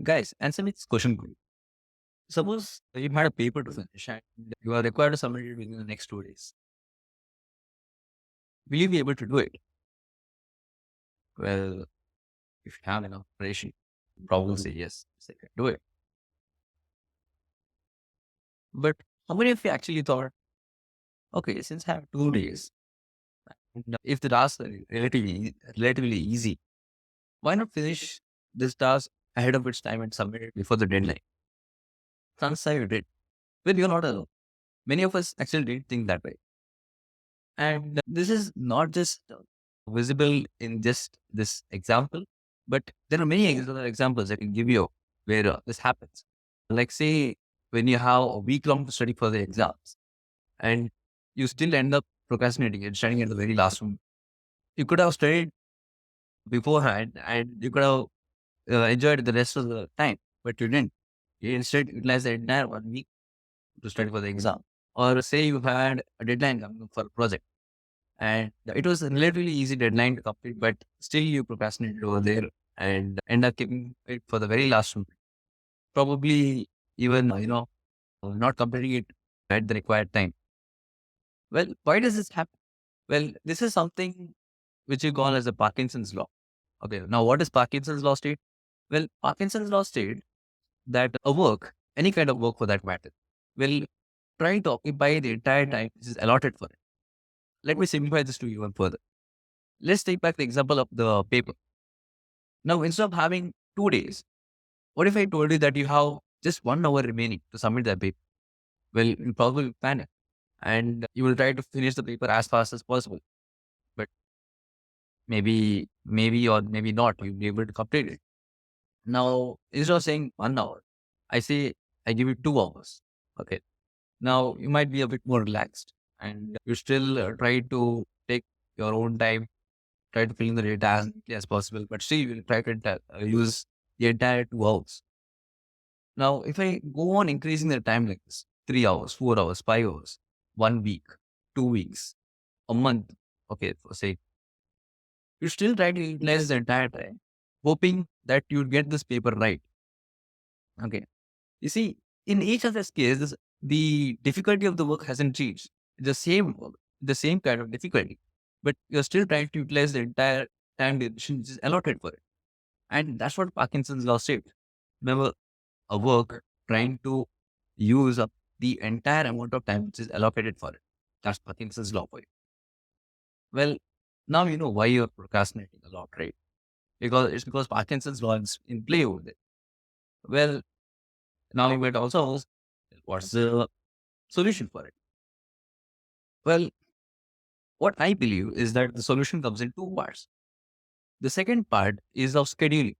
Guys, answer me this question quick. Suppose you had a paper to finish and you are required to submit it within the next 2 days. Will you be able to do it? Well, if you have enough preparation, you probably say yes, I can do it. But how many of you actually thought, okay, since I have 2 days, and if the tasks are relatively easy, why not finish this task ahead of its time and submit it before the deadline? Chances are you did. Well, you're not alone. Many of us actually didn't think that way. And this is not just visible in just this example, but there are many other examples I can give you where this happens. Like, say, when you have a week long to study for the exams and you still end up procrastinating and studying at the very last moment. You could have studied beforehand and you could have enjoyed the rest of the time, but you didn't. You instead utilized the entire 1 week to study for the exam. Or say you had a deadline coming up for a project and it was a relatively easy deadline to complete, but still you procrastinated over there and end up keeping it for the very last moment. Probably even, not completing it at the required time. Well, why does this happen? Well, this is something which you call as a Parkinson's law. Okay, now what is Parkinson's law state? Well, Parkinson's law state that a work, any kind of work for that matter, will try to occupy the entire time which is allotted for it. Let me simplify this to you even further. Let's take back the example of the paper. Now, instead of having 2 days, what if I told you that you have just 1 hour remaining to submit that paper? Well, you'll probably panic and you will try to finish the paper as fast as possible. But maybe or maybe not, you'll be able to complete it. Now, instead of saying 1 hour, I say I give you 2 hours. Okay. Now, you might be a bit more relaxed and you still try to take your own time, try to fill in the data as neatly as possible, but still you will try to use the entire 2 hours. Now, if I go on increasing the time like this, 3 hours, 4 hours, 5 hours, 1 week, 2 weeks, a month, okay, for say, you still try to utilize the entire time, hoping that you get this paper right. Okay. You see, in each of these cases, the difficulty of the work hasn't changed. It's the same work, the same kind of difficulty, but you're still trying to utilize the entire time duration which is allotted for it. And that's what Parkinson's law said. Remember, a work trying to use up the entire amount of time which is allocated for it. That's Parkinson's law for you. Well, now you know why you're procrastinating a lot, right? Because it's because Parkinson's law is in play over there. Well, now you might also ask, what's the solution for it? Well, what I believe is that the solution comes in two parts. The second part is of scheduling.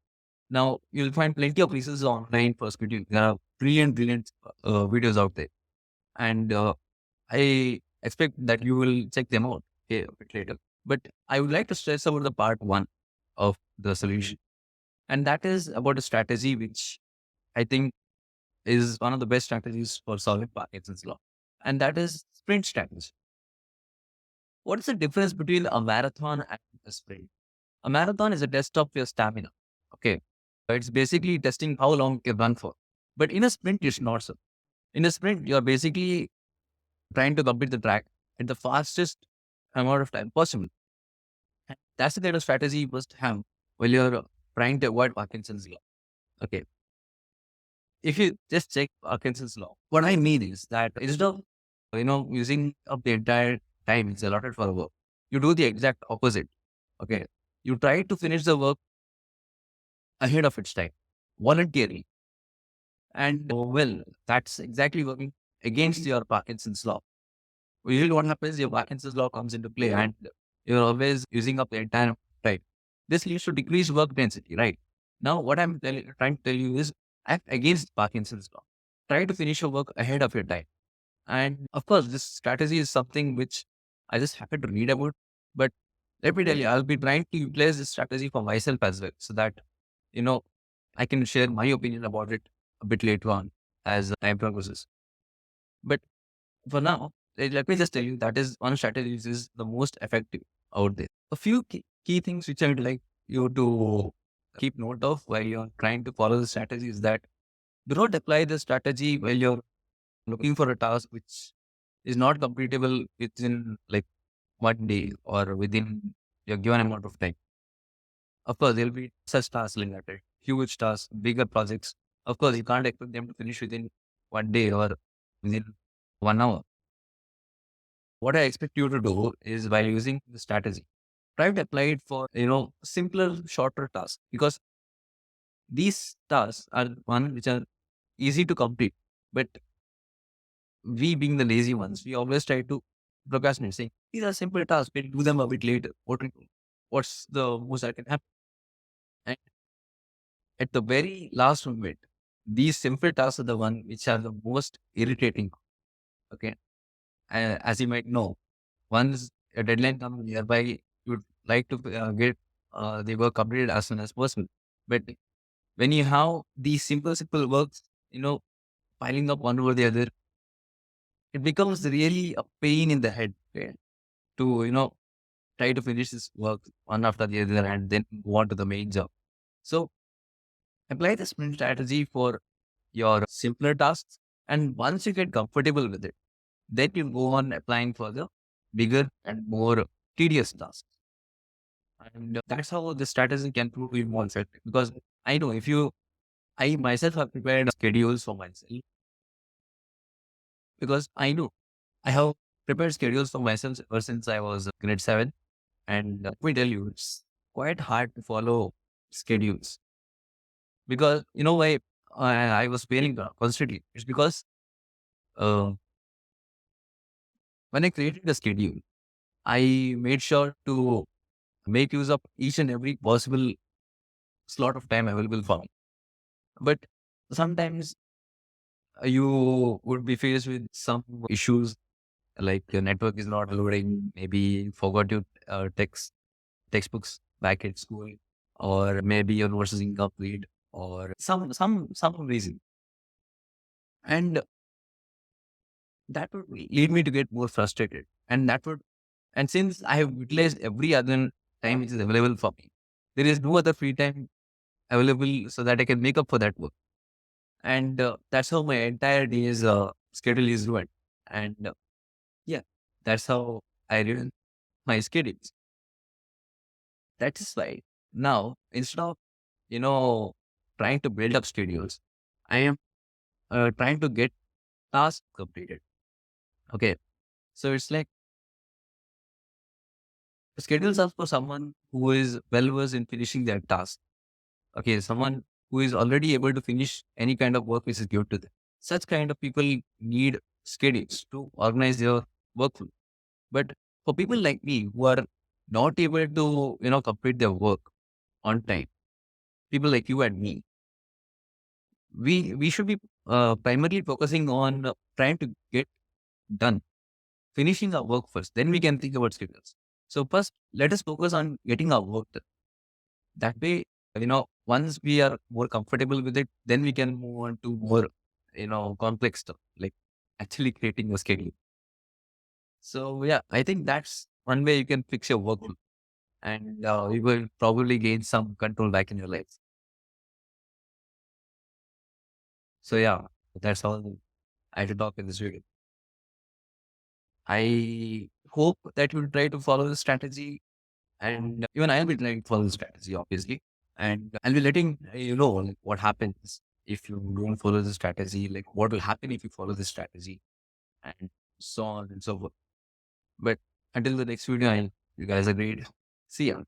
Now, you'll find plenty of resources online for scheduling. There are brilliant videos out there. And I expect that you will check them out a bit later. But I would like to stress about the part one of the solution. And that is about a strategy which I think is one of the best strategies for solving Parkinson's law. And that is sprint strategy. What is the difference between a marathon and a sprint? A marathon is a test of your stamina. Okay. It's basically testing how long you can run for. But in a sprint, it's not so. In a sprint, you're basically trying to complete the track at the fastest amount of time possible. And that's the kind of strategy you must have while you're trying to avoid Parkinson's law. Okay. If you just check Parkinson's law, what I mean is that instead of, using up the entire time it's allotted for work, you do the exact opposite. Okay. You try to finish the work ahead of its time, voluntarily. And well, that's exactly working against your Parkinson's law. Usually what happens, your Parkinson's law comes into play and you're always using up the entire time. This leads to decreased work density, right? Now, what trying to tell you is act against Parkinson's law. Try to finish your work ahead of your time. And of course, this strategy is something which I just happened to read about. But let me tell you, I'll be trying to utilize this strategy for myself as well so that, you know, I can share my opinion about it a bit later on as time progresses. But for now, let me just tell you that is one strategy which is the most effective out there. A few key things which I would like you to keep note of while you're trying to follow the strategy is that do not apply the strategy while you're looking for a task which is not completable within like 1 day or within your given amount of time. Of course, there'll be such tasks like that, right? Huge tasks, bigger projects. Of course, you can't expect them to finish within 1 day or within 1 hour. What I expect you to do is by using the strategy, try to apply it for, simpler, shorter tasks because these tasks are one which are easy to complete. But we being the lazy ones, we always try to procrastinate, saying, these are simple tasks, we'll do them a bit later. What's the most that can happen? And at the very last moment, these simple tasks are the one which are the most irritating. Okay. As you might know, once a deadline comes nearby, you would like to get the work completed as soon as possible. But when you have these simple works, piling up one over the other, it becomes really a pain in the head, okay, to, try to finish this work one after the other and then go on to the main job. So apply the sprint strategy for your simpler tasks. And once you get comfortable with it, then you go on applying for the bigger and more tedious tasks. And that's how the strategy can prove to be more effective. Because I know I myself have prepared schedules for myself because I know I have prepared schedules for myself ever since I was grade 7. And let me tell you, it's quite hard to follow schedules because you know why I was failing constantly. It's because uh, when I created the schedule, I made sure to make use of each and every possible slot of time available for me. But sometimes you would be faced with some issues like your network is not loading, maybe you forgot your textbooks back at school, or maybe your notes is incomplete, or some reason, and that would lead me to get more frustrated. And since I have utilized every other time which is available for me, there is no other free time available so that I can make up for that work. And that's how my entire day's schedule is ruined. And yeah, that's how I ruin my schedules. That is why now instead of you know trying to build up schedules, I am trying to get tasks completed. Okay, so it's like schedules are for someone who is well versed in finishing their task. Okay, someone who is already able to finish any kind of work which is given to them. Such kind of people need schedules to organize their workflow. But for people like me who are not able to, complete their work on time, people like you and me, we should be primarily focusing on trying to get done, finishing our work first. Then we can think about schedules. So first, let us focus on getting our work done. That way, once we are more comfortable with it, then we can move on to more, complex stuff like actually creating a schedule. So yeah, I think that's one way you can fix your workflow, and you will probably gain some control back in your life. So yeah, that's all I had to talk in this video. I hope that you'll try to follow the strategy, and even I'll be trying to follow the strategy, obviously. And I'll be letting you know like, what happens if you don't follow the strategy, like what will happen if you follow the strategy, and so on and so forth. But until the next video, you guys are great. See ya.